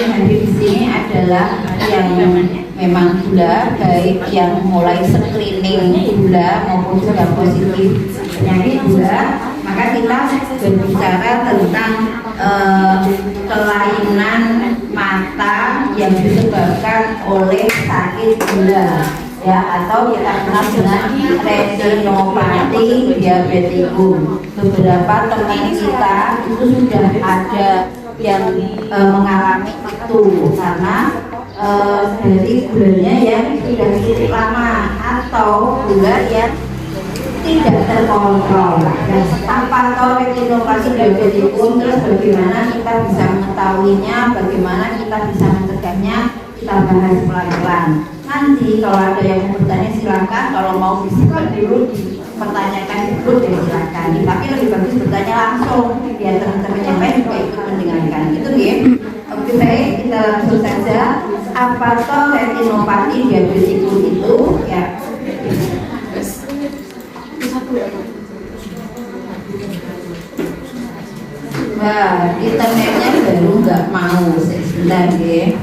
yang hadir di sini adalah yang memang gula, baik yang mulai screening gula maupun sudah positif penyakit gula, maka kita berbicara tentang kelainan mata yang disebabkan oleh sakit gula, ya, atau kita kenal dengan retinopati diabetikum. Beberapa teman kita itu sudah ada yang mengalami itu karena dari gulanya yang sudah cukup lama atau gula yang tidak terkontrol. Dan apa atau retinopati diabetikum, terus bagaimana kita bisa mengetahuinya, bagaimana kita bisa mencegahnya, kita bahas pelan-pelan. Nanti kalau ada yang mau bertanya silakan, kalau mau disimpan dulu dipertanyakan dulu ya silakan. Tapi lebih bagus bertanya langsung biar teman-teman yang lain juga ikut mendengarkan. Itu ya. Oke, baik, kita langsung saja. Apa toh retinopati diabetikum itu? Ya. Wah, internetnya baru nggak mau, sebentar ya.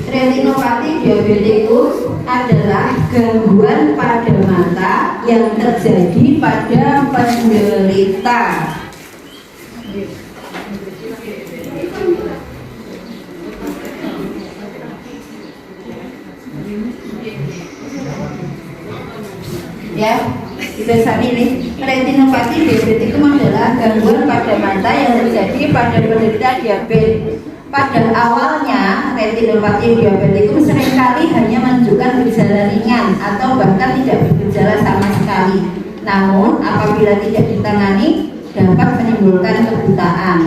Retinopati diabetikum adalah gangguan pada mata yang terjadi pada penderita. Ya, biasa ini retinopati diabetikum adalah gangguan pada mata yang terjadi pada penderita diabetes. Pada awalnya retinopati diabetikum seringkali hanya menunjukkan gejala ringan atau bahkan tidak bergejala sama sekali. Namun apabila tidak ditangani dapat menimbulkan kebutaan.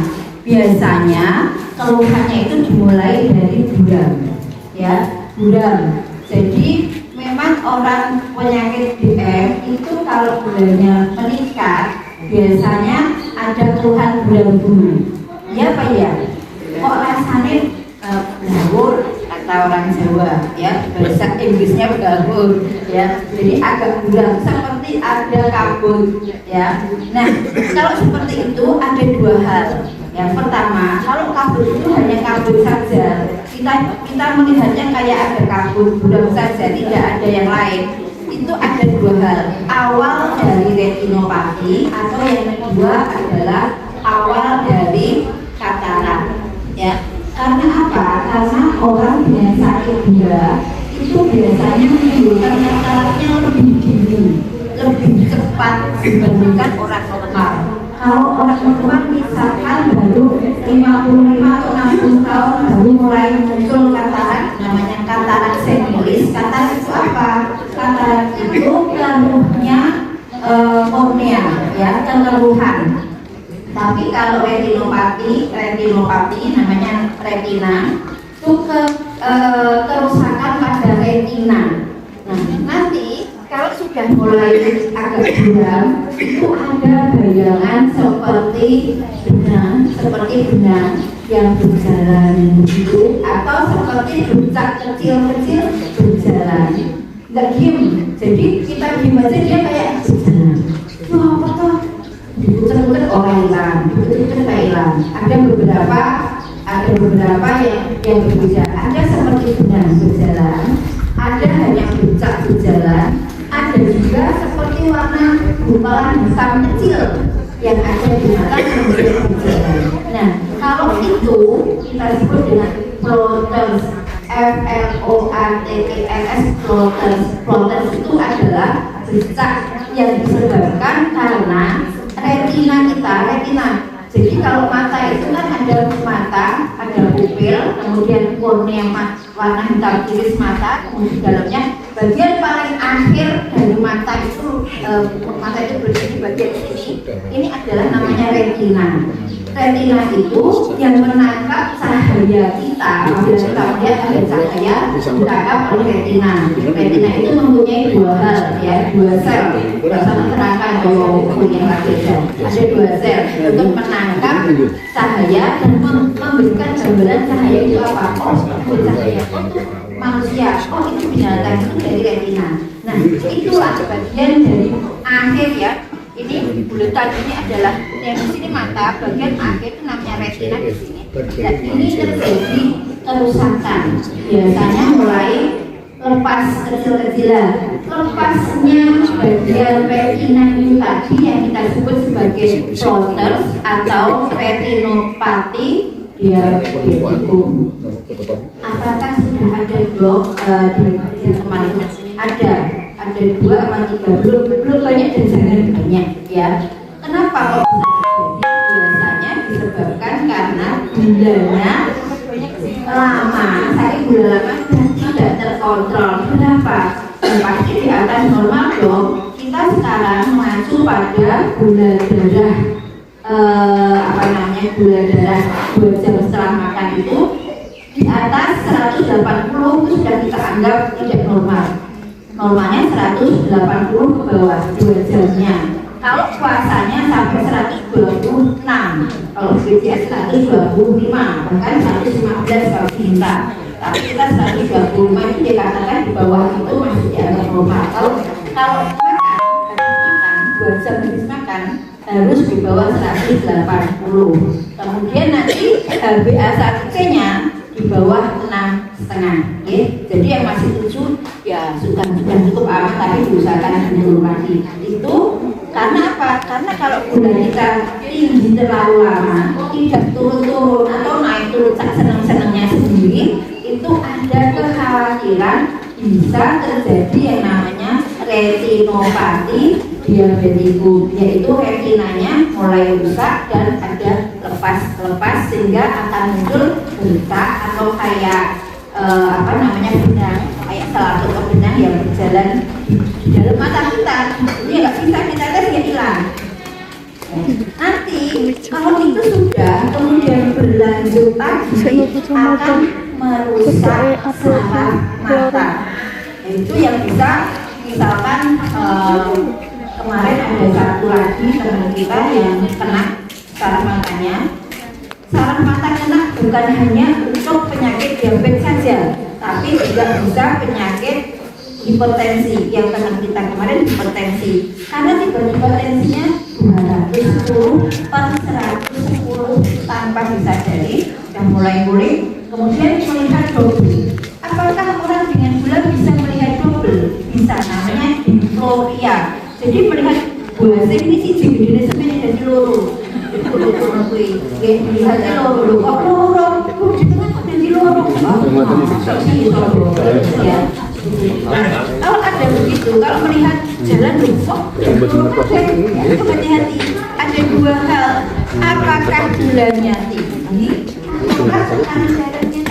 Biasanya keluhannya itu dimulai dari buram, ya, buram. Jadi memang orang penyakit DM itu kalau gulanya meningkat biasanya ada keluhan buram bulu. Ya Pak ya, kok rasanya blawur kata orang Jawa, ya, bahasa Inggrisnya blawur, ya, jadi agak buram seperti ada kabut, ya. Nah kalau seperti itu ada dua hal. Yang pertama, kalau kabut itu hanya kabut saja, kita melihatnya kayak ada kabut buram saja, tidak ada yang lain. Itu ada dua hal. Awal dari retinopati atau yang kedua adalah awal dari katarak, ya. Karena apa? Karena orang dengan sakit gula itu biasanya menimbulkan kataraknya lebih dini, lebih cepat dibandingkan orang normal. Kalau orang normal misalkan baru 55 atau 60 tahun baru mulai muncul katarak, namanya katarak senilis. Katarak itu apa? Katarak itu keluhnya kornea, ya, keluhan. Tapi kalau retinopati namanya retina itu kerusakan pada retina. Nah nanti kalau sudah mulai agak buram itu ada bayangan seperti benang yang berjalan begitu, atau seperti bercak kecil-kecil berjalan, nggak diem. Jadi kita diem aja dia kayak berjalan. Wah apa tuh? Diputer-puter orang hilang, diputer-puter kayak hilang. Ada beberapa yang berbeda. Ada seperti benang berjalan, ada hanya bercak berjalan, ada juga seperti warna gumpalan hitam kecil yang ada di mata yang berjalan. Nah, kalau itu kita sebut dengan floaters, FLOATERS, floaters itu adalah bercak yang disebabkan karena retina. Jadi kalau mata itu kan ada mata, ada pupil, kemudian kornea warna hitam iris mata, kemudian di dalamnya bagian paling akhir dari mata itu berdiri bagian ini adalah namanya retina. Retina itu yang menangkap cahaya kita. Apabila kita melihat ada cahaya ditangkap oleh retina. Retina itu mempunyai dua hal, ya, dua sel. Bisa menerangkan bahwa punya ada dua sel untuk menangkap cahaya dan memberikan gambaran cahaya itu apa? Oh, cahaya itu manusia, oh itu binatang, itu dari retina. Nah itulah bagian dari akhir ya. Ini buletan ini adalah yang di sini mata, bagian akhir itu namanya retina di sini. Dan ini terjadi kerusakan. Biasanya mulai lepas kecil-kecilan. Lepasnya bagian retina itu tadi yang kita sebut sebagai floaters atau retinopati diabetikum. Apakah sudah ada blog di teman itu? Ada 2 atau 3, belum banyak dan jangan banyak ya. Kenapa kok biasanya disebabkan karena gulanya lama, gula lama dan tidak terkontrol. Kenapa? Pasti di atas normal dong. Kita sekarang mengacu pada gula darah gula darah 2 jam setelah makan itu di atas 180 itu sudah kita anggap tidak normal. Normalnya 180 ke bawah 2 jamnya. Kalau puasanya sampai 126, kalau BCS 125, bahkan 115 kalau kita. Tapi kita 125 itu dikatakan di bawah itu masih dianggap normal. Kalau makan 2 jam habis makan harus di bawah 180. Kemudian nanti HbA1c-nya di bawah 6,5 ya. Jadi yang masih 7 ya sudah cukup aman, tapi diusahakan menurun lagi. Itu karena apa? Karena kalau gula kita tinggi terlalu lama, tidak turun-turun atau naik turun tak senang-senangnya sendiri, itu ada kekhawatiran bisa terjadi yang namanya retinopati diabetikum, yaitu retinanya mulai rusak dan ada lepas sehingga akan muncul bentak atau kayak benang, kayak salah satu benang yang berjalan di dalam mata kita. Ini nggak bisa kita tes ya hilang. Nanti kalau itu sudah kemudian berlanjut lagi akan merusak saraf mata. Itu yang bisa misalkan kemarin ada satu lagi teman kita yang kena saraf matanya. Saraf mata kena bukan hanya untuk penyakit diabetes saja, tapi juga bisa penyakit hipertensi. Yang teman kita kemarin hipertensi, karena tiba-tiba tensinya 210 per 110 tanpa disadari, sudah mulai kemudian melihat double. Apakah orang dengan gula bisa melihat double? Bisa, namanya diplopia. Jadi melihat gula ini sih jadi sebenarnya jadi loro. Melihatnya loro, kok loro? Di tengah kok jadi loro? Kalau ada begitu, kalau melihat jalan kok itu hati-hati. Ada 2 hal. Apakah gulanya tinggi? Apakah tekanan darahnya tinggi?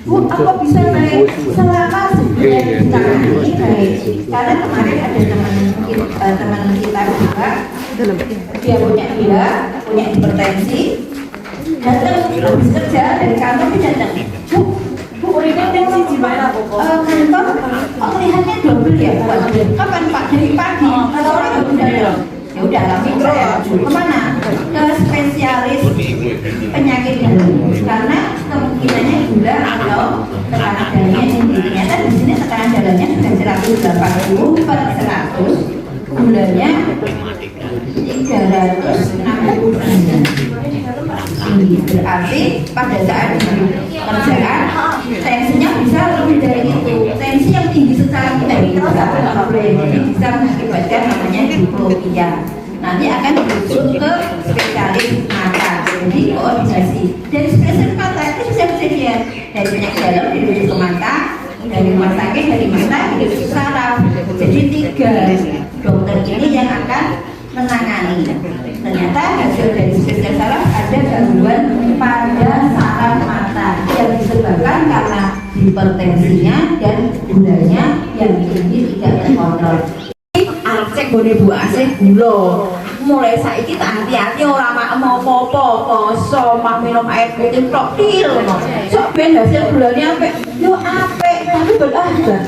Apa bisa naik selama sebulan ini baik? Karena kemarin ada teman kita juga, dia punya hipertensi, datang habis kerja dari kantor dia datang, Bu, ini tensi gimana kantor? Oh lihatnya double ya, kapan Pak? Dari pagi, kalau orang nggak bisa datang. Ya udah langsung saya kemana? Ke spesialis penyakit jantung, karena kemungkinannya gula atau tekanan darahnya tinggi. Ternyata di sini tekanan darahnya sudah 180 per 100, gulanya 369. Berarti pada saat kerjaan tensinya bisa lebih dari itu. Tensi yang tinggi sekali dari itu ini bisa mengakibatkan namanya diplopia. Nanti akan dirujuk ke spesialis mata. Jadi koordinasi dari spesialis mata itu bisa dilihat dari penyakit dalam dirujuk ke mata, dari rumah sakit dari mata dirujuk ke saraf. Jadi 3 dokter ini yang akan menangani. Ternyata hasil dari spesialis saraf ada gangguan pada saraf mata yang disebabkan karena hipertensinya dan gulanya yang tinggi tidak terkontrol. Cek boleh buat asih gula. Mulai saiki tak hati-hati ora mak apa-apa, poso mak minum air putih tok pil. Sok ben hasil gulanya apik. Yo apik, tapi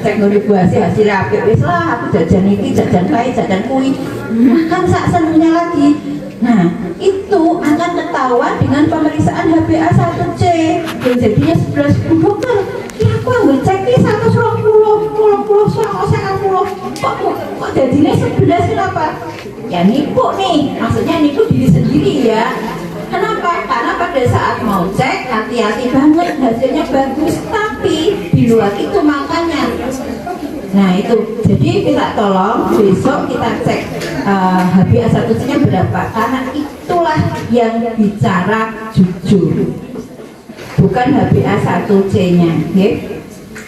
cek boleh buat asih hasil apik. Wis lah aku jajan iki, jajan kae, jajan kuwi. Kan sak senengnya lagi. Nah, itu akan ketahuan dengan pemeriksaan HbA1c. Dan jadinya 11 dokter. Ya aku ngecek nih 120, kok jadinya 11 kenapa? Ya nipu nih, maksudnya nipu diri sendiri ya. Kenapa? Karena pada saat mau cek hati-hati banget, hasilnya bagus, tapi di luar itu makanya. Nah itu, jadi kita tolong besok kita cek HbA1c-nya berapa, karena itulah yang bicara jujur, bukan HbA1c-nya, okay?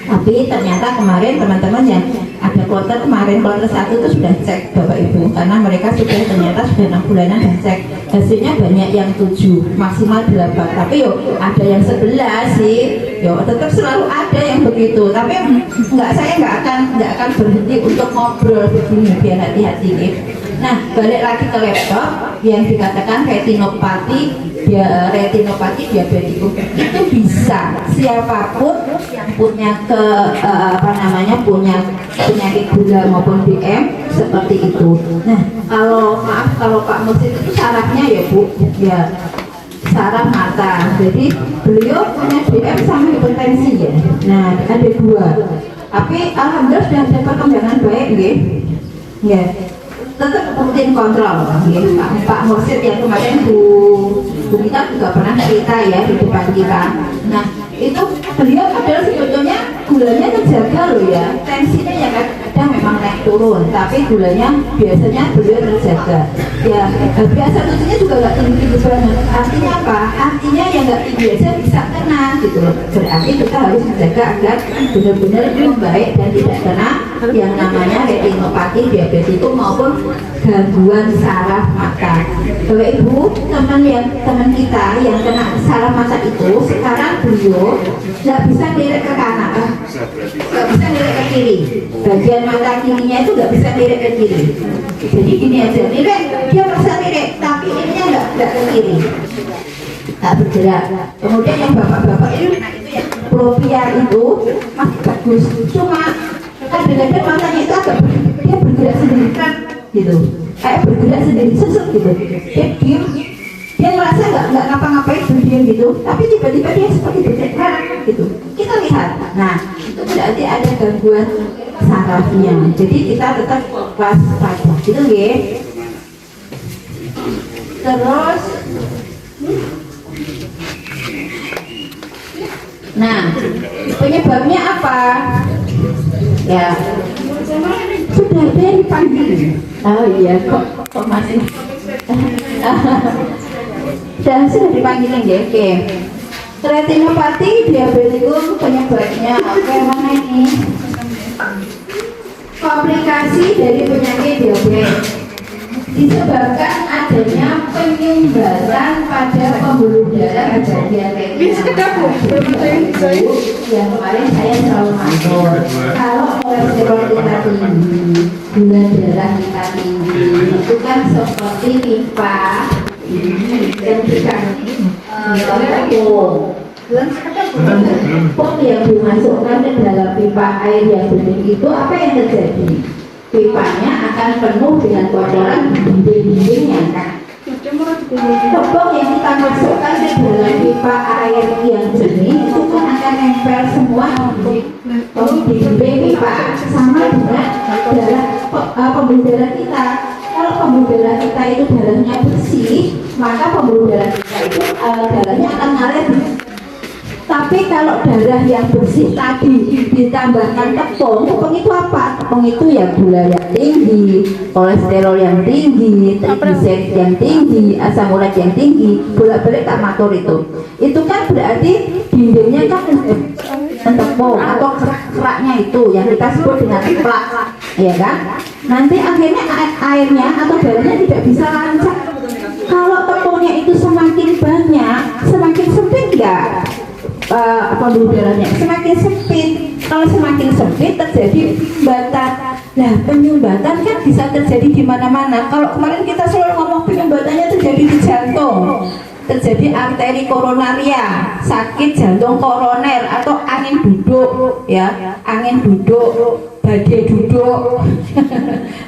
Tapi ternyata kemarin teman-teman yang ada kloter kemarin, kloter 1 itu sudah cek Bapak Ibu, karena mereka ternyata sudah 6 bulanan dan cek, hasilnya banyak yang 7, maksimal 8, tapi ada yang 11 sih, tetap selalu ada yang begitu. Tapi saya nggak akan berhenti untuk ngobrol begini, biar hati-hati nih. Nah, balik lagi ke laptop yang dikatakan retinopati diabetikum, itu bisa siapapun yang punya punya penyakit gula maupun DM seperti itu. Nah, kalau Pak Mursid itu sarafnya ya Bu, ya saraf mata. Jadi beliau punya DM sama hipertensi ya. Nah, ada 2. Tapi alhamdulillah sudah ada perkembangan baik nggih. Ya. Tetap rutin kontrol, Pak Mursid yang kemarin Bu kita juga pernah cerita ya di depan kita. Nah itu beliau adalah sebetulnya gulanya terjaga loh ya, tensinya ya kadang memang naik turun, tapi gulanya biasanya beliau terjaga. Ya HbA1c-nya juga nggak tinggi banget. Artinya apa? Artinya yang nggak tinggi biasa bisa kena gitu loh. Berarti kita harus menjaga agar benar-benar membaik dan tidak kena yang namanya retinopati diabetikum maupun gangguan saraf mata. Bapak Ibu, teman kita yang kena saraf mata itu sekarang beliau nggak bisa lirik ke kanan, nggak bisa lirik ke kiri. Bagian mata kirinya itu nggak bisa lirik ke kiri. Jadi gini aja, lirik dia bisa lirik, tapi ininya nggak ke kiri, nggak bergerak. Kemudian yang bapak-bapak itu yang propia itu masih bagus, cuma kadang-kadang matanya itu agak dia bergerak sendiri kan gitu, kayak bergerak sendiri sesek gitu, dia diem, dia merasa nggak ngapa-ngapain berdiam gitu, tapi tiba-tiba dia seperti bergerak gitu, kita lihat. Nah itu berarti ada gangguan sarafnya, jadi kita tetap waspada gitu ya. Terus nah penyebabnya apa? Ya sudah ada yang dipanggil. Oh iya, kok masih sudah dipanggil ya. Oke. Retinopati diabetikum penyebabnya apa? Mana ini? Komplikasi dari penyakit diabetes disebabkan adanya penyumbatan pada pembuluh darah bagian retina. Yang kemarin saya selalu ngatur, kalau kolesterol kita tinggi, gula darah kita tinggi, itu kan seperti pipa dan kita pom yang dimasukkan ke dalam pipa air yang bening itu, apa yang terjadi? Pipanya akan penuh dengan kotoran dinding-dindingnya kan. Tepung yang kita masukkan ke dalam pipa air yang jernih itu kan akan nempel semua di dinding pipa, sama dengan darah pembuluh darah kita. Kalau pembuluh darah kita itu darahnya bersih, maka pembuluh darah kita itu darahnya akan ngalir. Tapi kalau darah yang bersih tadi ditambahkan tepung itu apa? Tepung itu ya gula yang tinggi, kolesterol yang tinggi, trigliserid yang tinggi, asam urat yang tinggi, bolak-balik tak matur itu. Itu kan berarti dindingnya kan tepung atau kerak-keraknya itu yang kita sebut dengan plak, ya kan? Nanti akhirnya airnya atau darahnya tidak bisa lancar. Kalau tepungnya itu semakin banyak, semakin sempit enggak? Pembuluh darahnya semakin sempit. Kalau semakin sempit terjadi penyumbatan. Nah penyumbatan kan bisa terjadi di mana-mana. Kalau kemarin kita selalu ngomong penyumbatannya terjadi di jantung, terjadi arteri koronaria, sakit jantung koroner atau angin duduk, ya, angin duduk, badai duduk,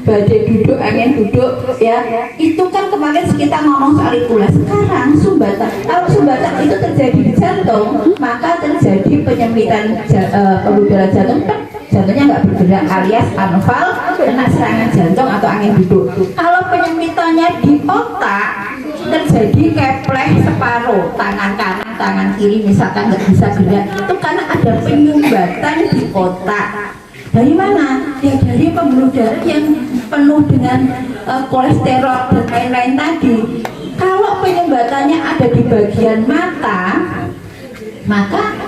badai duduk, angin duduk, ya. Itu kan kemarin kita ngomong soal itulah. Sekarang sumbatan, kalau sumbatan itu terjadi di jantung, maka terjadi penyempitan pembuluh darah jantung. Jantungnya nggak bergerak alias anfal, kena serangan jantung atau angin duduk. Kalau penyempitannya di otak, terjadi kepleh separuh, tangan kanan, tangan kiri misalkan nggak bisa gerak, itu karena ada penyumbatan di otak. Dari mana? Ya dari pembuluh darah yang penuh dengan kolesterol dan lain-lain tadi. Kalau penyumbatannya ada di bagian mata, maka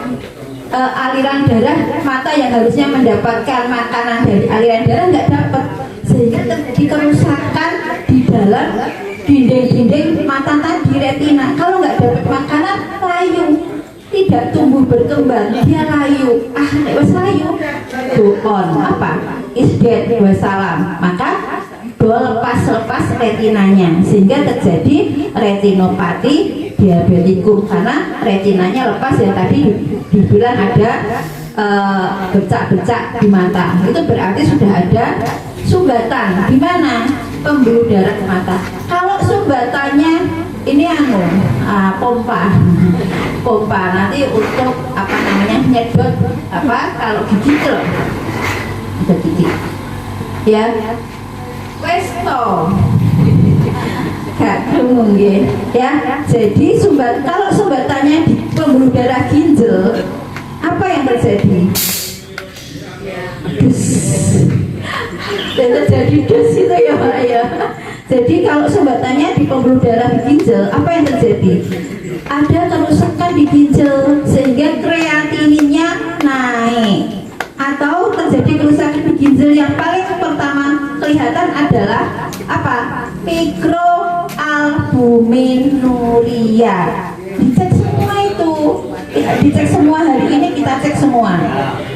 aliran darah mata yang harusnya mendapatkan makanan dari aliran darah nggak dapat, sehingga terjadi kerusakan di dalam dinding-dinding mata tadi, retina. Kalau nggak dapat makanan, layu, tidak tumbuh berkembang, dia layu. Wes layu, go on, apa? Is dead, wassalam. Maka lepas retinanya, sehingga terjadi retinopati diabetikum karena retinanya lepas yang tadi dibilang ada bercak-bercak di mata. Itu berarti sudah ada sumbatan. Di mana? Pembuluh darah mata. Kalau sumbatannya ini pompa nanti untuk apa namanya nyedot apa kalau gigi tuh ada gigi ya westo ya. Jadi kalau sumbatannya di pembuluh darah ginjal, apa yang terjadi? Terjadi dus itu ya Pak ya. Jadi kalau sumbatannya di pembuluh darah di ginjal, apa yang terjadi? Ada kerusakan di ginjal sehingga kreatininnya naik, atau terjadi kerusakan di ginjal yang paling pertama kelihatan adalah apa? Mikroalbuminuria. Dicek semua itu, dicek semua hari ini, kita cek semua.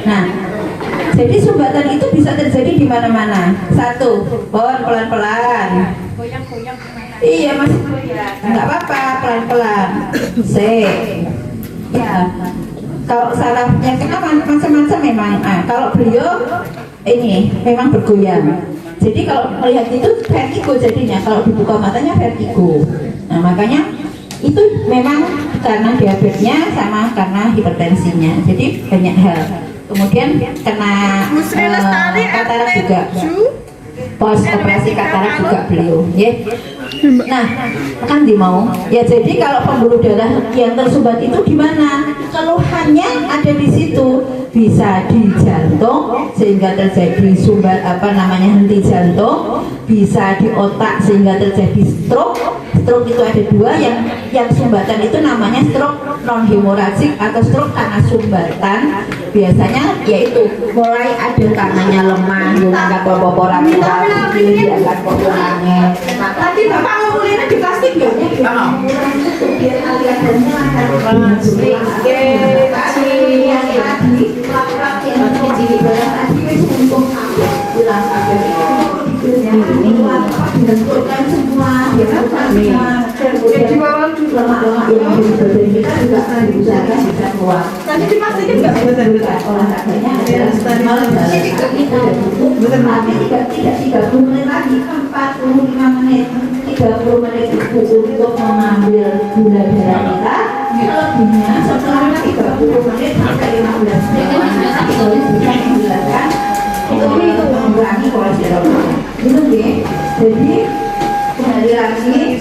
Nah, jadi sumbatan itu bisa terjadi di mana-mana. Satu, pelan-pelan. Iya mas, nggak apa-apa, pelan-pelan. C. Ya. Kalau sarafnya kenapa macam-macam memang. Kalau beliau ini memang bergoyang. Jadi kalau melihat itu vertigo jadinya. Kalau dibuka matanya vertigo. Nah makanya itu memang karena diabetesnya sama karena hipertensinya. Jadi banyak hal. Kemudian kena katarak juga. Pos operasi katarak juga beliau. Ya. Nah, kan dimau. Ya jadi kalau pembuluh darah yang tersumbat itu di mana? Keluhannya ada di situ, bisa di jantung sehingga terjadi sumbat henti jantung, bisa di otak sehingga terjadi stroke. Stroke itu ada dua, yang sumbatan itu namanya stroke non hemoragik atau stroke karena sumbatan. Biasanya yaitu mulai ada tangannya lemah, ngangkat poporan diangkat poporannya. Tadi Bapak ngumpulin di plastik ya? Biar aliran darahnya lancar. Bentukkan semua, lemak-lemak yang di badan kita juga diusahakan bisa keluar. Tadi dipastikan nggak bisa olahraganya adalah tapi tidak 30 menit lagi, 45 menit, 30 menit untuk mengambil gula darah kita. Selebihnya setelah 30 menit sampai 15 menit kita bisa menggunakan itu mengurangi kolesterol. Gitu ya. Jadi kembali lagi,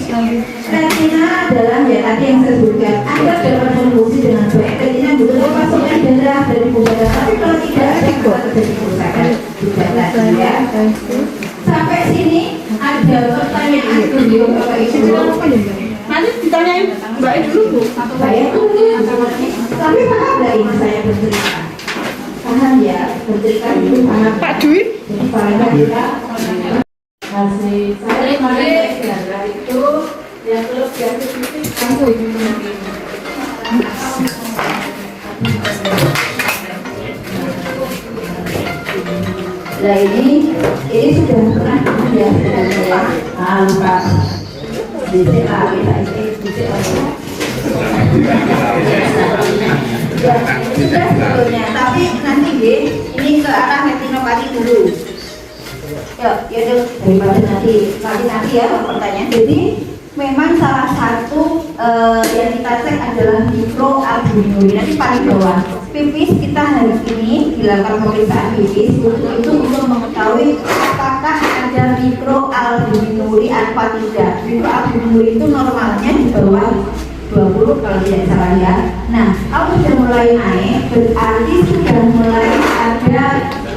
retina adalah ya tadi yang saya sebutkan, agar dapat berfungsi dengan baik. Retina butuh pasokan darah dari pembuluh darah, tapi kalau tidak ada kok terjadi kerusakan juga tadi ya. Sampai sini ada pertanyaan dulu Bapak Ibu. Nanti ditanyain Mbak dulu Bu. Saya dulu, tapi paham nggak ini saya bercerita? Paham ya, bercerita itu paham. Pak Dwi? Paham kita. Masih saya kemarin darah itu yang terus titik kamu nah ini sudah pernah ya lupa di Ya, sudah sebetulnya, tapi nanti deh, ini ke arah retinopati dulu. Ya daripada nanti ya pertanyaan. Jadi memang salah satu yang kita cek adalah mikroalbuminuri. Nanti paling bawah pipis kita hari ini dilakukan pemeriksaan pipis itu untuk mengetahui apakah ada mikroalbuminuri atau tidak. Mikroalbuminuri itu normalnya di bawah 20 kalau tidak salah ya. Nah, kalau sudah mulai naik berarti sudah mulai ada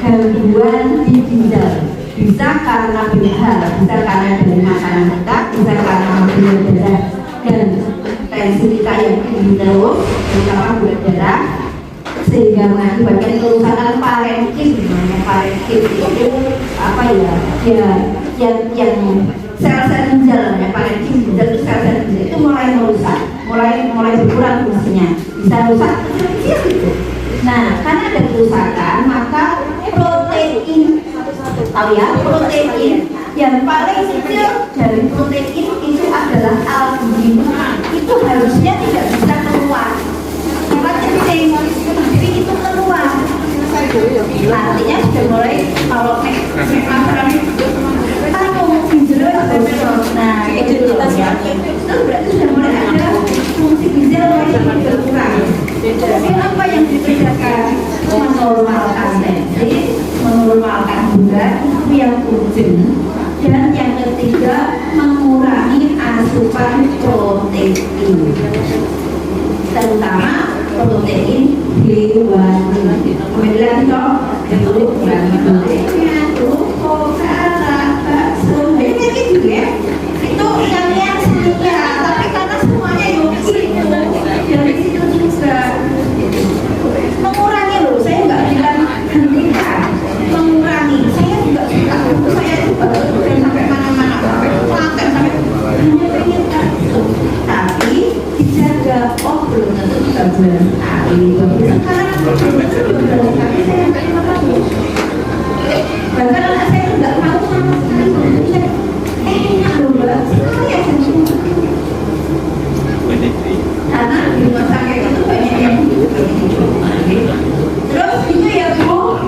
gangguan di ginjal. Bisa karena BH, bisa karena dari makanan kita, bisa karena mobil darah dan tensi kita yang tinggi terus, terutama gula darah, sehingga mengakibatkan kerusakan parenkim. Parenkim itu apa ya? Yang sel-sel ginjal, parenkim ginjal itu sel-sel ginjal itu mulai merusak, mulai berkurang fungsinya, bisa rusak kecil gitu. Nah, karena ada kerusakan, maka protein, tahu ya, protein yang paling kecil dari protein itu adalah albumin. Itu harusnya tidak bisa keluar, karena penting, jadi itu keluar. Artinya sudah mulai kalau nah identitasnya itu berarti sudah mulai ada fungsi ginjal mulai berkurang. Jadi apa yang dikerjakan? Menormalkan tensi, menormalkan gula itu yang urgent, dan yang ketiga mengurangi asupan protein, terutama protein hewani. Kemudian itu kurangi proteinnya tuh bakso ini gitu ya. Itu yang semuanya, tapi karena semuanya itu dari situ juga mengurangi loh. Saya nggak bilang hentikan, mengurangi. Saya juga suka, saya juga bukan sampai mana-mana, makan sampai hanya pengen tapi dijaga. Oh belum tentu juga bulan sekali. Sekarang belum tapi saya nggak tahu. Bahkan anak saya nggak tahu sama sekali. Enak loh mbak, saya karena di rumah sakit itu banyak yang terus itu ya Bu,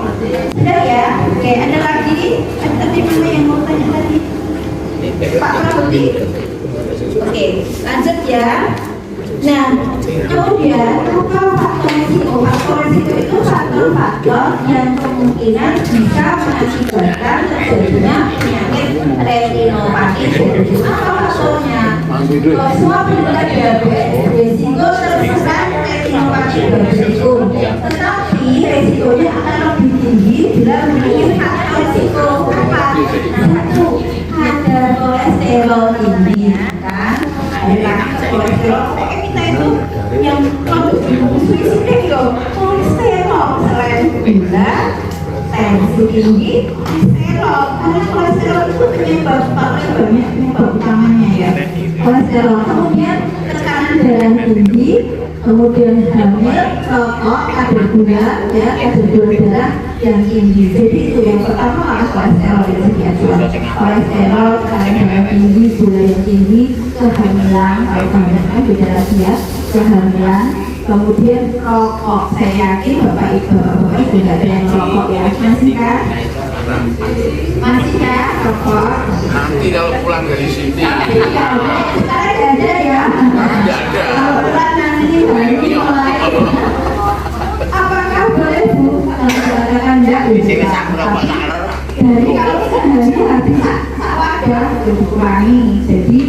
sudah ya. Oke, ada lagi, tadi mana yang mau tanya tadi Pak Prabuti. Oke, lanjut ya. Nah, kemudian faktor resiko itu faktor-faktor yang kemungkinan bisa mengakibatkan terjadinya penyakit retinopati. Apa faktornya? Semua penderita diabetes resiko terserang retinopati beresiko, tetapi resikonya akan lebih tinggi bila memiliki faktor resiko apa? Satu, ada kolesterol tinggi, kan? Ada kolesterol. Kita itu yang sudah kolesterol selain gula, tensi tinggi, kolesterol. Karena kolesterol itu penyebab paling banyak, penyebab utamanya ya. Kolesterol, kemudian tekanan darah tinggi, kemudian hamil, rokok, ada gula, ya, ada gula darah yang tinggi. Jadi itu yang pertama adalah kolesterol yang biasa. Kolesterol, tekanan darah tinggi, gula yang tinggi, kehamilan, kalau kehamilan beda lagi ya, kehamilan, kemudian rokok. Saya yakin bapak ibu sudah ada yang rokok ya, masih kan? Masih kan rokok? Nanti kalau pulang dari sini. Sekarang ada ya. Kalau pulang nanti baru mulai. Apakah boleh Bu? Silakan ya. Jadi kalau sehari habis wadah dikurangi. Jadi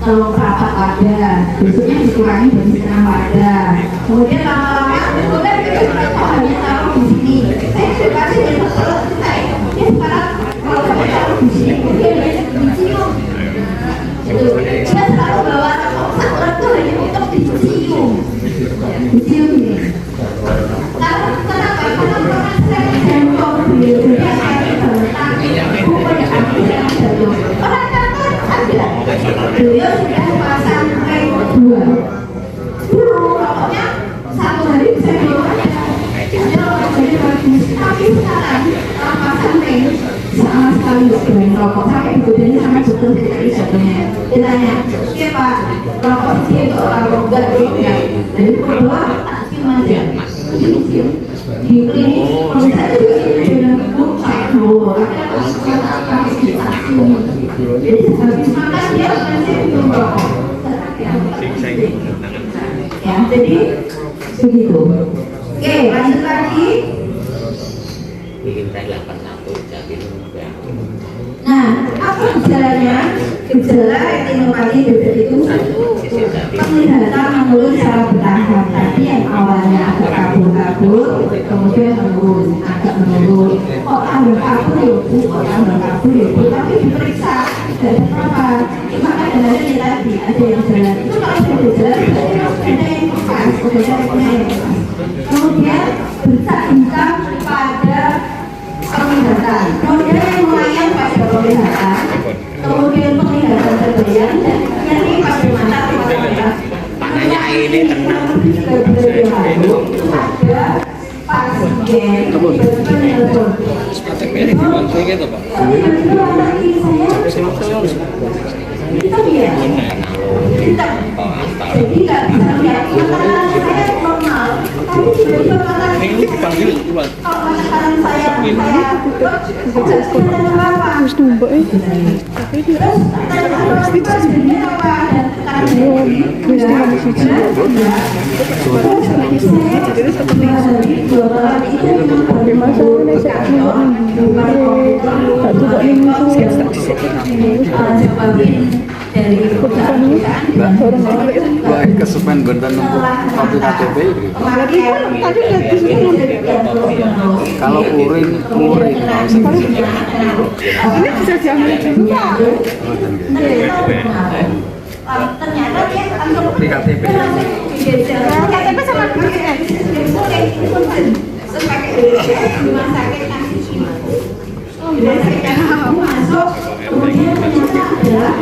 kalau rapat wadah, besoknya dikurangi jadi setengah wadah. Kemudian lama-lama boleh hanya taruh di sini. Saya sudah kasih dari selesai. Ya sekarang kalau saya taruh di sini, kemudian dicium. Dia selalu bawa saklar itu hanya untuk dicium. Dicium ini. Kenapa? Karena saya jempol beliau dia sekali berletak. Bukan jatuh. Orang kantor ada. Beliau sudah pasang rem 2. Dulu rokoknya satu hari bisa dilakukan. Jadi bagus. Tapi sekarang pasang rem sama sekali nggak berani rokok. Sampai ibunya sangat betul sekali jatuhnya. Dia tanya, siapa rokok sih itu orang enggak? Jadi berdua tak cium aja. kecil di klinik saya juga dengan satu jadi habis makan dia masih minum rokok ya jadi begitu. Oke, lanjut lagi. Nah, apa gejalanya? Gejala retinopati bebek itu penglihatan menurun secara bertahap. Tadi yang awalnya agak kabur-kabur, kemudian menurun, agak menurun. Oh, tambah kabur ya bu, oh tambah kabur ya bu. Tapi diperiksa dari apa? Maka ada tadi ada yang gejala. Itu kalau ada gejala, ada yang pas, ada yang pas. Kemudian berbincang pada penglihatan. Kemudian yang melayang pada penglihatan. Kemudian penglihatan terbayang dan nyeri pada mata. Makanya ini tenang. Ada pasien berpenelpon. Itu dia. Jadi nggak bisa lihat mata saya normal, tapi tiba-tiba mata kalau mata kanan saya Terus numpak tapi dia kesupen gondan nunggu kartu KTP. Kalau urin ini bisa jangan juga. Ternyata dia di KTP. KTP sama BPJS. Sebagai rumah sakit kasih masuk, kemudian ternyata adalah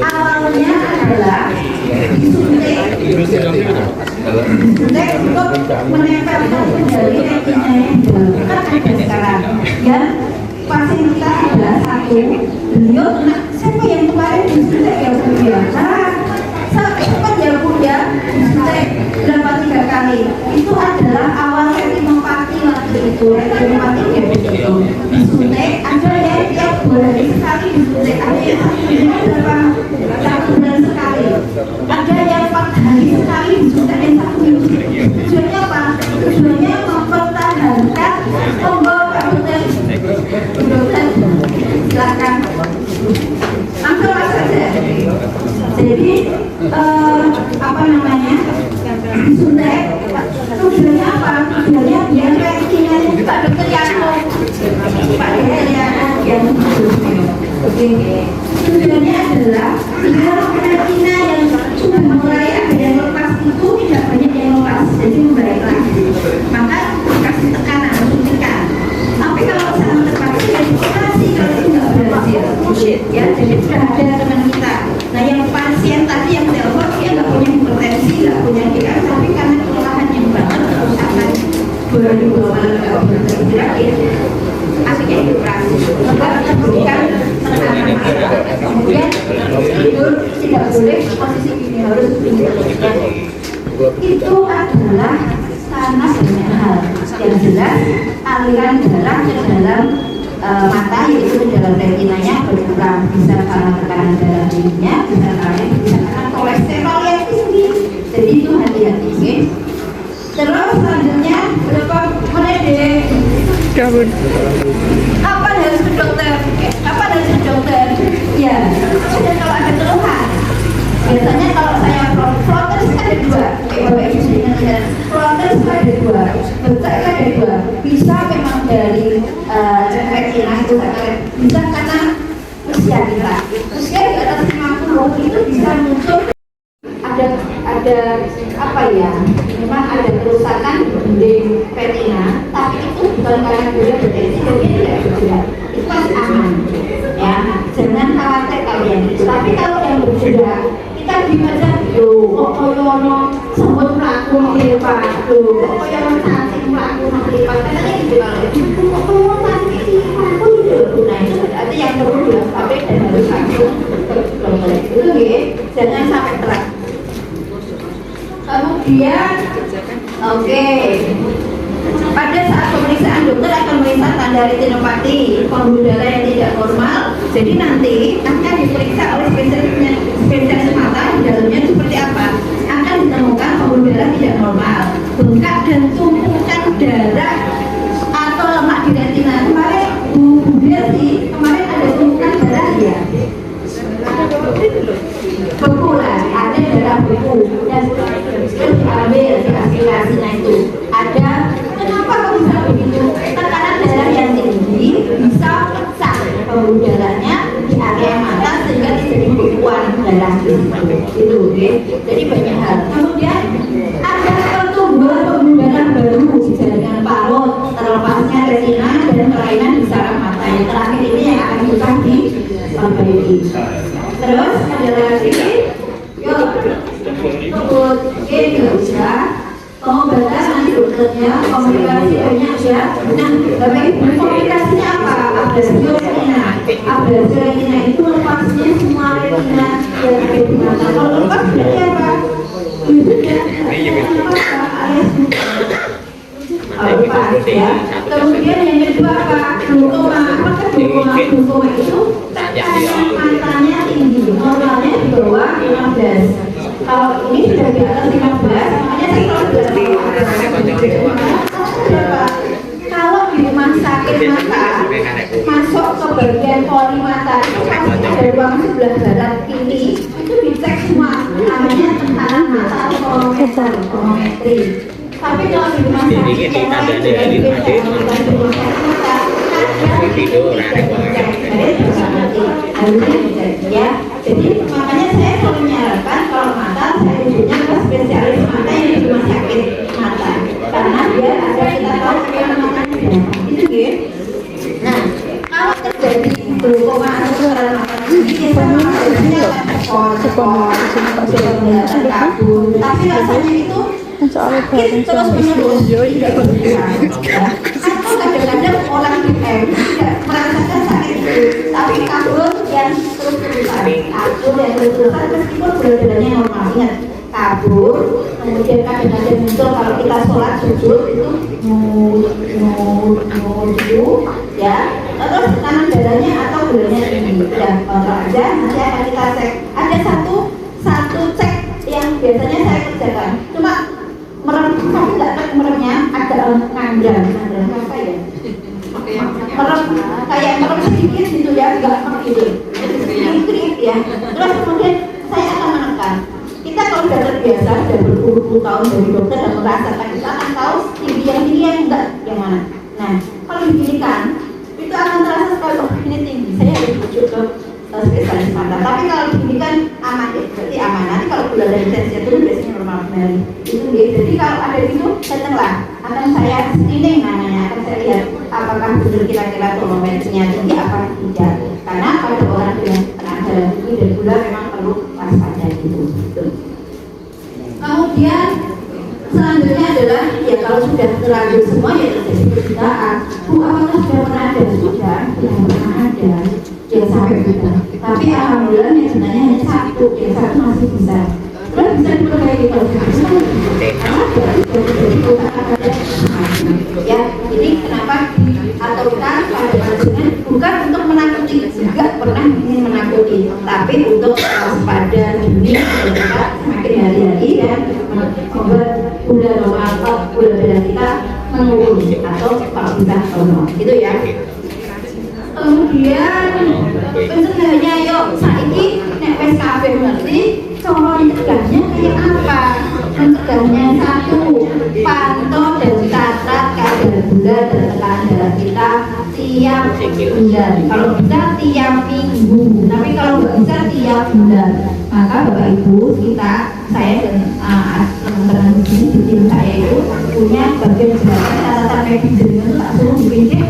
awalnya adalah suntik untuk menempelkan dari retina yang kan ada sekarang dan pasien kita adalah satu beliau siapa yang kemarin disuntik yang biasa cepat ya bu ya disuntik berapa 3 kali itu adalah awal retinopati waktu itu retinopati itu disuntik ada yang tiap 2 hari sekali disuntik ada yang 1 bulan sekali ada yang 4 hari sekali disuntik yang 1 minggu tujuannya apa? Tujuannya mempertahankan tombol rambutnya dokter silakan langsung saja. Jadi apa namanya disuntik tujuannya apa? Tujuannya biar retinanya Pak Dokter Yanto Pak Dokter Yanto yang tujuannya adalah biar retina yang sudah mulai ada yang lepas itu tidak banyak yang lepas jadi membaik lagi maka dikasih tekanan suntikan tapi kalau misalnya terpaksa ya dikasih kalau itu nggak berhasil ya jadi sudah ada teman kita nah yang pasien tadi yang telepon dia nggak punya hipertensi nggak punya GR tapi karena kelelahan yang banget kerusakan 2002 nggak berhenti lagi akhirnya dioperasi maka diberikan tekanan kemudian tidur tidak boleh posisi ini harus pinggir itu adalah karena banyak hal yang jelas aliran darah ke dalam mata yaitu ke dalam retinanya berkurang bisa karena tekanan darah tingginya bisa karena kolesterol yang tinggi jadi itu hati-hati okay? Terus selanjutnya berapa menit deh Kabun. kapan harus ke dokter? Kapan harus ke dokter? Ya, sudah kalau ada keluhan biasanya kalau saya floaters ada 2 Bapak Ibu ingat ya floaters ada 2 bentuk ada 2 bisa memang dari retina itu bisa karena usia kita usia di atas 50 itu bisa muncul ada apa ya memang ada kerusakan di retina tapi itu bukan karena dia bertensi dan dia tidak bergerak itu pasti aman ya jangan khawatir kalian itu tapi kalau yang bergerak kita dibaca loh kok koyono semut melaku melipat loh kok koyono cantik melaku melipat katanya gitu kalau kok koyono cantik melaku itu nah itu berarti yang perlu dilakukan dan harus Itu ya, jangan sampai telat. Kemudian, oke. Pada saat pemeriksaan dokter akan melihat tanda retinopati, pembuluh darah yang tidak normal. Jadi nanti akan diperiksa oleh spesialis mata di dalamnya seperti apa. Akan ditemukan pembuluh darah tidak normal, bengkak dan tumpukan darah atau lemak di retina. Kemarin Bu Desi, kemarin ada tumpukan darah ya. Beku lah, ada darah beku dan terus diambil dikasih hasilnya itu. Ada kenapa kok bisa begitu? Tekanan darah yang tinggi bisa pecah pembuluh darahnya di area mata sehingga terjadi bekuan darah itu, oke? Jadi banyak hal. Kemudian ada pertumbuhan pembuluh darah baru di jaringan parut, terlepasnya retina dan kelainan di saraf mata. Yang terakhir ini yang akan kita diperbaiki. Terus ada lagi, yuk, kemudian juga pengobatan nanti dokternya, komunikasi banyak ya. Nah, tapi komunikasinya apa? Abrasio retina itu lepasnya semua retina yang ada di mata. Kalau lepas berarti apa? Lepas ya. Kemudian yang kedua apa? Glukoma. Apakah glukoma itu tekanan matanya tinggi, normalnya di bawah 15. Kalau ini sudah di atas 15, makanya saya kalau di rumah sakit mata masuk ke bagian pori mata itu pasti ada ruang sebelah barat kiri itu dicek semua namanya tekanan mata atau tonometri. Tapi kalau di rumah sakit yang lain ya, jadi makanya saya selalu menyarankan kalau mata saya tunjuknya ke spesialis mata yang di rumah sakit mata karena dia ada kita tahu yang namanya itu ya. Nah, kalau terjadi glaukoma atau kelainan mata ini biasanya kabur, tapi rasanya itu terus menerus tidak berubah. Atau kadang-kadang orang tidak merasakan sakit itu, tapi kabur yang terus-terusan, meskipun berat-beratnya normal. Ingat, kabur, kemudian kadang-kadang muncul kalau kita sholat sujud itu ya, terus tekanan darahnya atau gulanya tinggi. Ya, kontrol aja, nanti akan kita cek. Ada satu cek yang biasanya saya kerjakan, cuma merem, tapi nggak meremnya ada ngandang apa ya? Merem kayak merem sedikit gitu ya, nggak gitu, sedikit ya. Terus kemudian saya akan menekan. Kita kalau sudah terbiasa, sudah berpuluh-puluh tahun dari dokter dan merasakan, kita akan tahu tinggi yang enggak, yang mana. Nah, kalau diginikan, itu akan terasa sekali, oh ini tinggi, saya harus rujuk ke spesialis mata. Tapi kalau diginikan aman ya, berarti aman. Nanti kalau gula darah tensinya turun biasanya normal kembali. Itu dia. Jadi kalau ada itu, datanglah. Akan saya screening namanya, akan saya lihat apakah betul kira-kira tonometrinya tinggi apa tidak. Karena pada orang dengan tekanan darah tinggi dan gula memang perlu waspada gitu. Kemudian selanjutnya adalah ya kalau sudah terlanjur semua ya terjadi percintaan. Bu, apakah sudah pernah ada? Sudah, yang pernah ada. Yang sampai buta. Tapi alhamdulillah yang sebenarnya hanya satu, yang satu masih bisa. Terus bisa diperbaiki kalau bisa. Ya, jadi kenapa diaturkan pada panjenengan bukan untuk menakuti, tidak pernah ingin menakuti, tapi untuk waspada dini kita semakin hari-hari dan membuat gula darah kita menurun atau kalau bisa normal, gitu ya. Kemudian pencegahannya yuk saiki nek wis kabeh ngerti cara mencegahnya kayak apa. Mencegahnya satu, pantau dan catat kadar gula dan tekanan darah kita tiap bulan. Kalau bisa tiap minggu, tapi kalau nggak bisa tiap bulan. Maka Bapak Ibu saya dan teman-teman di sini di tim saya itu punya bagian jelasnya catatan medis dengan tak suruh bikin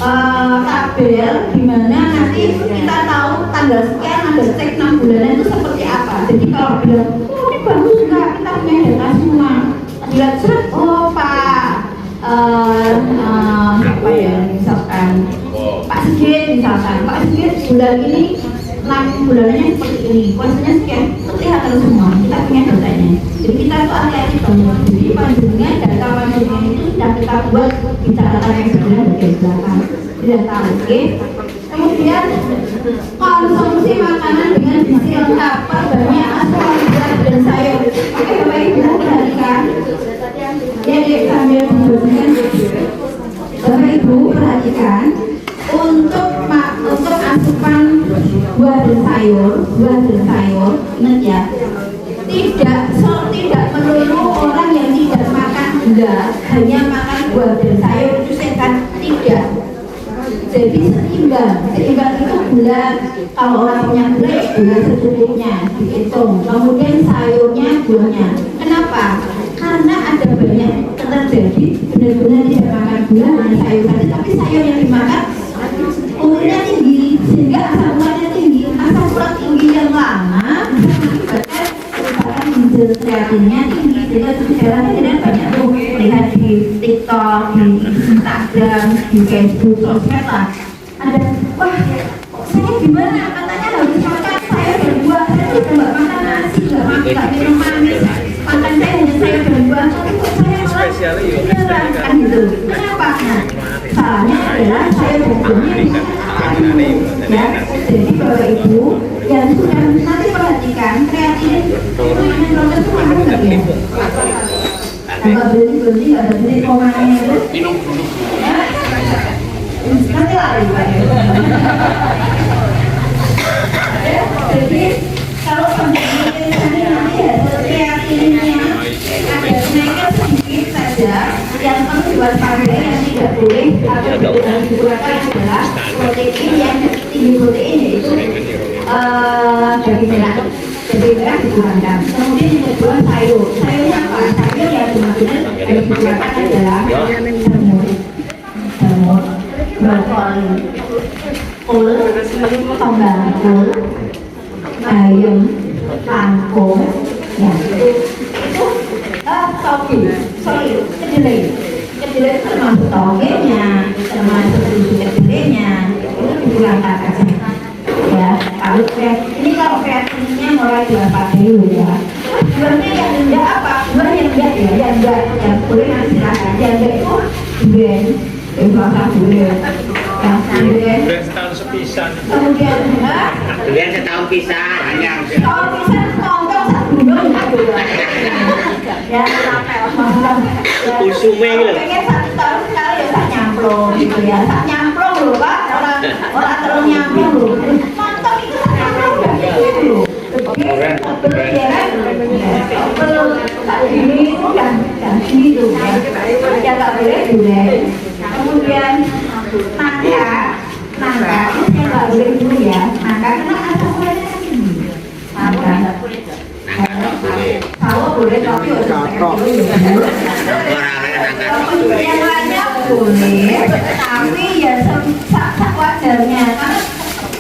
tabel di mana nanti kita tahu tanggal sekian ada cek 6 bulanan itu seperti apa. Jadi kalau bilang, oh ini bagus nggak, kita punya data semua. Bilang seret, oh Pak apa ya misalkan Pak Sigit bulan ini 6 bulannya seperti ini, konsepnya sekian, kelihatan semua, kita punya datanya. Jadi kita tuh hati-hati banget. Jadi panjangnya data panjangnya itu sudah kita buat di catatan yang sebenarnya bagian belakang. Tidak tahu, oke? Kemudian konsumsi makanan dengan gizi lengkap, banyak asam dan sayur. Oke, Bapak Ibu perhatikan. Jadi sambil membersihkan, Bapak Ibu perhatikan untuk asupan buah dan sayur, ingat ya, tidak melulu orang yang tidak makan gula hanya makan buah dan sayur itu sehat, tidak. Jadi seimbang itu gula, kalau orang punya gula ya gula secukupnya dihitung, kemudian sayurnya, buahnya. Kenapa? Karena ada banyak terjadi benar-benar tidak makan gula hanya sayur saja, tapi sayur yang dimakan umurnya tinggi sehingga asam uratnya tinggi, asam urat tinggi yang lama menyebabkan ginjal kreatinnya tinggi, sehingga sejarahnya tidak banyak tuh lihat di TikTok, di Instagram, di Facebook, sosmed lah ada, wah saya gimana katanya harus makan sayur dan buah, saya tuh nggak makan nasi, nggak minum manis, makan saya hanya sayur dan buah, tapi kok saya malah kan gitu. Kenapa? Salahnya adalah sayur dan buahnya ya. Jadi Bapak Ibu yang sudah nanti perhatikan kreatin itu yang proses itu mau nggak ya? Nggak beli ada beli komanya itu. Minum dulu. Nanti lari Pak. Jadi kalau sampai nanti hasil kreatinnya ada naiknya sedikit saja, yang perlu diwaspadai yang tidak boleh atau tidak digunakan adalah protein yang tinggi protein, yaitu daging merah. Daging merah dikurangkan. Kemudian yang kedua sayurnya apa? Sayur yang benar-benar harus digunakan adalah semut, brokoli, kol, tombakul, bayam, kangkung, ya itu kedelai itu termasuk togenya, termasuk kedelainya, itu digunakan aja ya. Kalau kreatinnya mulai diwaspadai dulu ya. Buahnya yang rendah apa? Buah yang rendah ya, yang boleh nanti silakan. Yang rendah itu durian, yang durian setahun sepisan. Kemudian Durian setahun pisan hanya. setahun pisan tongkol satu gunung ya, Konsume gitu. pengen 1 tahun sekali ya tak nyamplung gitu ya, tak nyamplung loh Pak, orang terlalu nyamplung loh, mantap itu tak nyamplung ya gitu loh. Oke, betul ya kan, betul tak gini itu dan gitu ya, nggak boleh durian. Kemudian nangka itu nggak boleh dulu ya, nangka karena asam uratnya tinggi. Nangka tahu boleh tapi harus yang lainnya boleh, tapi ya sak wajarnya. Karena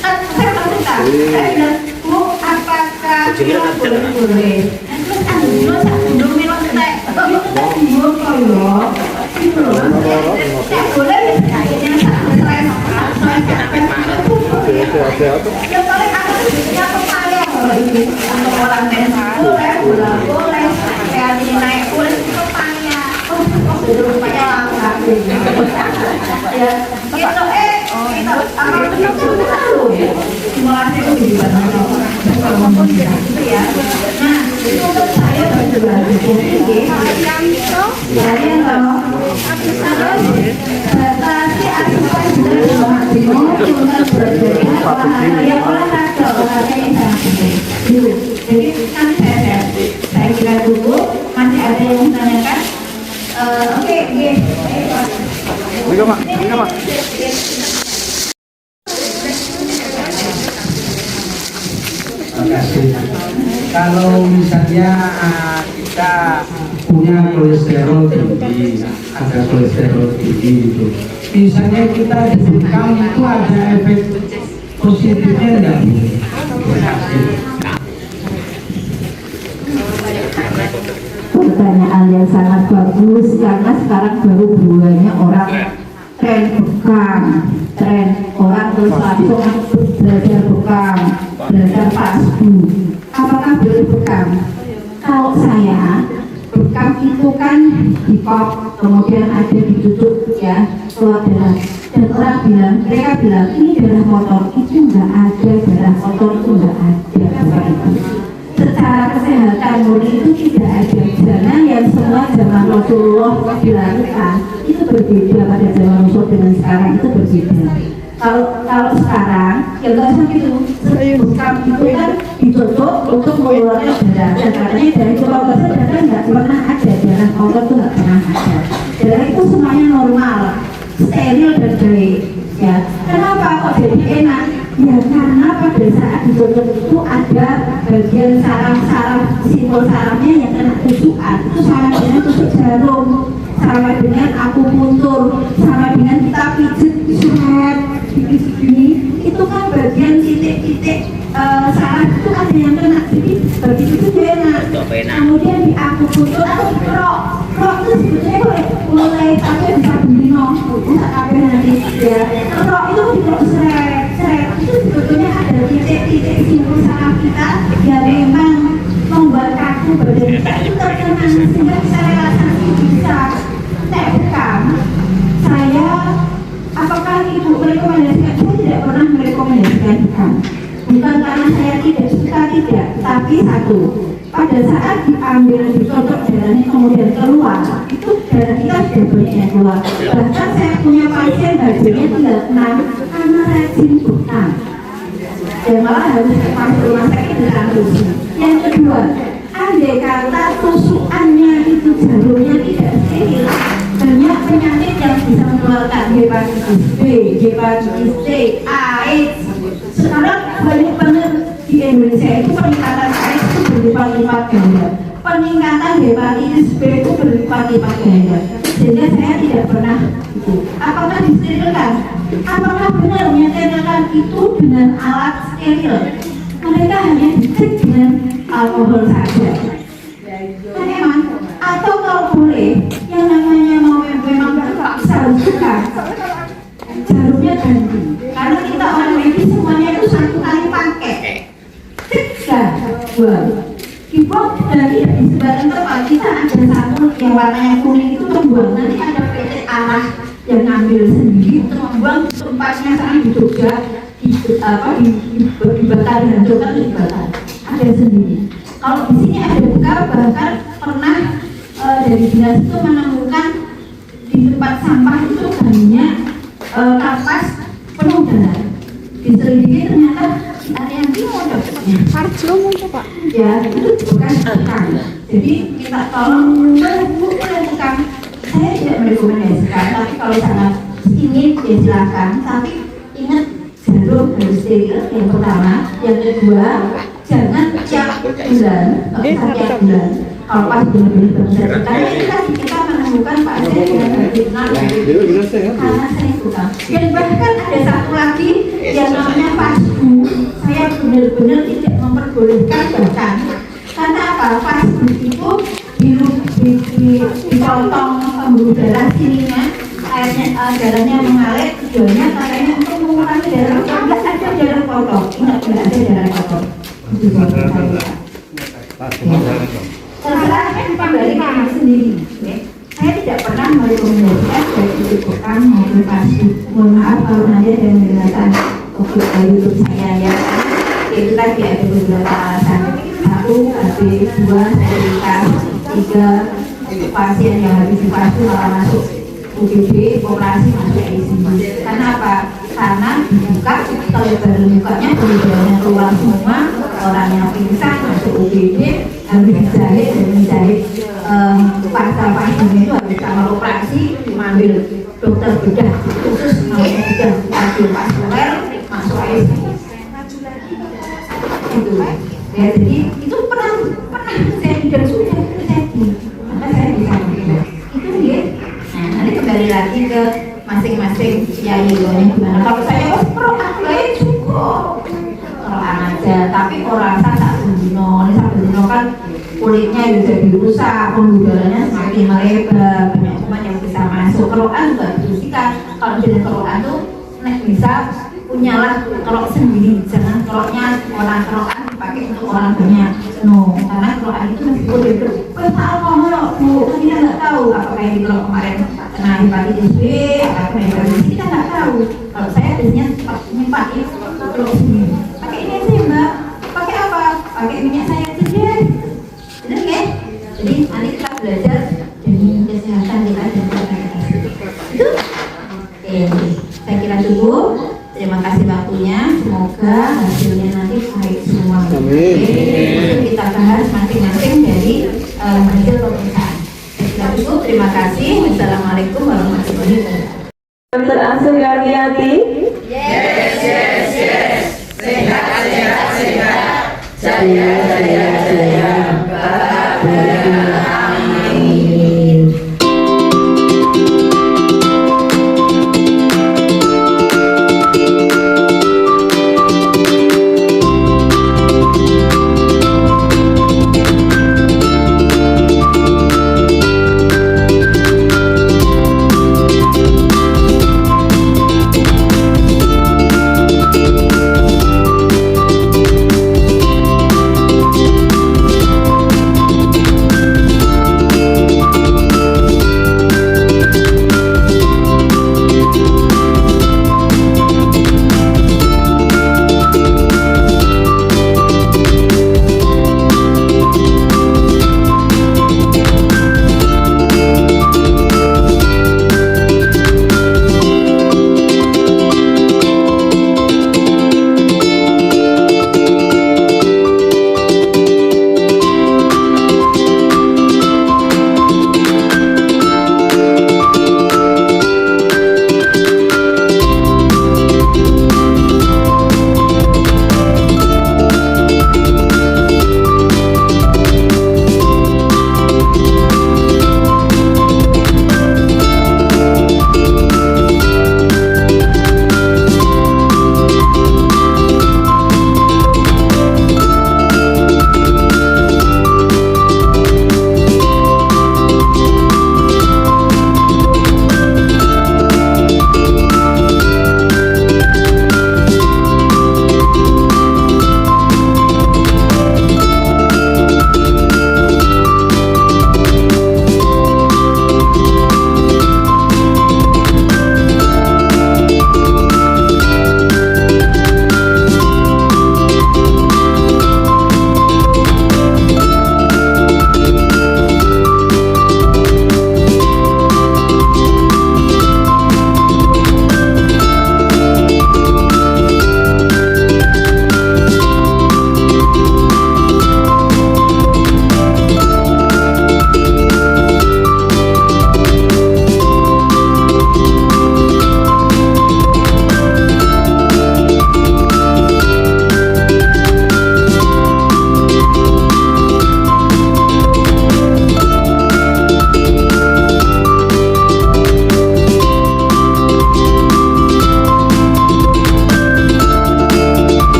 kan saya masih tahu, saya bilang Bu, apakah boleh? Terus kan dulu sak gunung minum teh, dulu kalau itu loh, boleh yang selain yang paling aku yang pepaya kalau ini untuk orang boleh kreatif naik boleh pepaya, belum pepaya langsung ya gitu kita apa benar tahu simulasi itu di mana itu ya. Nah itu untuk saya berdua jadi saya kalau batasi asupan maksimum untuk berjalan olahraga yang sangat penting. Jadi kan saya kira dulu masih ada yang menanyakan. Oke. Enggak, Mak. Terima kasih. Kalau misalnya kita punya kolesterol tinggi, ada kolesterol tinggi itu, misalnya kita dibekam itu ada efek positifnya enggak? Terima kasih. Pertanyaan yang sangat bagus karena sekarang baru banyak orang tren bekam, tren orang terus langsung belajar bekam, belajar pasku. Apakah boleh bekam? Kalau saya, bekam itu kan di kop, kemudian ada ditutup ya, keluar darah. Dan orang bilang, mereka bilang ini darah kotor, itu enggak ada, darah kotor itu enggak ada. Secara kesehatan murni itu tidak ada gejala yang semua zaman Rasulullah dilakukan. Itu berbeda pada zaman Rasul dengan sekarang, itu berbeda. Kalau sekarang ya nggak sampai itu bekam itu kan ditutup untuk mengeluarkan darah, dan katanya dari proses darah nggak pernah ada, darah kotor itu nggak pernah ada. Darah itu semuanya normal, steril dan baik. Ya, kenapa kok jadi enak? Ya karena pada saat ditutup itu ada bagian saraf-saraf, simbol sarafnya yang kena tusukan. Itu sama dengan tusuk jarum, sama dengan akupuntur, sama dengan kita pijit surat ini. Itu kan bagian titik-titik saraf itu ada yang kena. Jadi begitu itu enak. Kemudian di akupuntur atau krok itu sebetulnya mulai sampai bisa berdino, sampai nanti ya. Krok itu krok seret itu sebetulnya ada titik-titik simbol saraf kita yang memang membuat kaku badan kita itu terkena, sehingga bisa relaksasi bisa. Bekam, saya apakah ibu merekomendasikan? Saya tidak pernah merekomendasikan bekam. Bukan karena saya tidak suka, tidak, tapi satu, pada saat diambil dicocok darahnya kemudian keluar, itu darah kita sudah banyak yang keluar. Bahkan saya punya pasien bajunya tinggal 6 karena rajin bekam. Dan malah harus masuk rumah sakit ditambusi. Yang kedua, andai kata tusukannya itu jarumnya tidak steril, banyak penyakit yang bisa menularkan, hepatitis B, hepatitis C, AIDS. Sekarang banyak banget di Indonesia itu peningkatan AIDS itu berlipat-lipat ganda, peningkatan hepatitis B itu berlipat-lipat ganda. Sehingga saya tidak pernah itu. Apakah disterilkan? Apakah benar mensterilkan itu dengan alat steril? Mereka hanya dicek dengan alkohol saja. Kan emang? Atau kalau boleh, yang namanya mau memang harus suka, jarumnya ganti. Karena kita orang medis semuanya itu satu kali pakai. Buang. Dibuang dan tidak disebarkan tempat. Kita ada satu yang warnanya kuning itu terbuang. Nanti ada PT arah yang ngambil sendiri untuk membuang tempatnya sana di Jogja, di Batam dan Jogja di Batam. Ada sendiri. Kalau di sini ada bekal, bahkan pernah dari dinas itu menemukan di tempat sampah itu banyak kapas penuh darah. Diselidiki ternyata di area timur dapatnya. Harjo mau Pak? Ya, itu bukan bekam. Jadi kita tolong bukan bekam. Saya tidak merekomendasikan, tapi kalau sangat ingin ya silakan. Tapi ingat jarum harus steril yang pertama, yang kedua jangan tiap bulan, setiap bulan. Kalau pas benar-benar benar, karena kita menemukan pasien yang berfitnah karena saya suka. Dan bahkan ada satu lagi yang namanya pasku. Saya benar-benar tidak memperbolehkan bahkan. Karena apa? Pasku itu dipotong pembuluh darah sininya, airnya darahnya mengalir, tujuannya katanya untuk mengurangi darah kotor. Nggak ada darah kotor, nggak ada darah kotor. Terserah kembali ke diri sendiri. Saya tidak pernah merekomendasikan baik itu bekam maupun pasku. Mohon maaf kalau nanti ada yang mendengarkan YouTube saya ya. Itu tadi ada beberapa alasan. 1, habis 2, sterilitas, 3, pasien yang habis divaksin malah masuk UGD, operasi masuk ICU. Karena apa? Karena dibuka, kalau baru bukanya darahnya keluar semua, orangnya pingsan masuk UGD, harus dijahit dan menjahit pasal-pasalnya itu habis sama operasi, mengambil dokter bedah khusus namanya bedah kardiovaskuler masuk ICU. Itu ya, jadi itu pernah terjadi dan sudah terjadi, maka saya bisa mengira itu dia. Nah, nanti kembali lagi ke masing-masing kiai gimana. Kalau saya perokan baik cukup perokan aja, tapi orang tak bendino kan kulitnya juga jadi rusak, pembuluh darahnya semakin melebar, banyak kuman yang bisa masuk Quran juga kita kalau jadi Quran tuh bisa punyalah kerok sendiri, jangan keroknya orang kerokan dipakai untuk orang banyak. No, karena kerokan itu meskipun itu kalau kita nggak tahu apakah yang di kerok kemarin kena hepatitis B, apakah hepatitis kita nggak tahu. Kalau saya biasanya nyimpan itu kerok sendiri. Pakai ini aja mbak. Pakai apa? Pakai minyak sayur saja. Benar ya? Jadi nanti kita belajar demi kesehatan kita dan kesehatan itu. Oke, saya kira cukup. Terima kasih waktunya. Semoga hasilnya nanti baik semua. Amin. Kita bahas masing-masing dari hasil pemeriksaan. Saya cukup. Terima kasih. Wassalamualaikum warahmatullahi wabarakatuh. Dokter Asri Ariati. Yes. Saya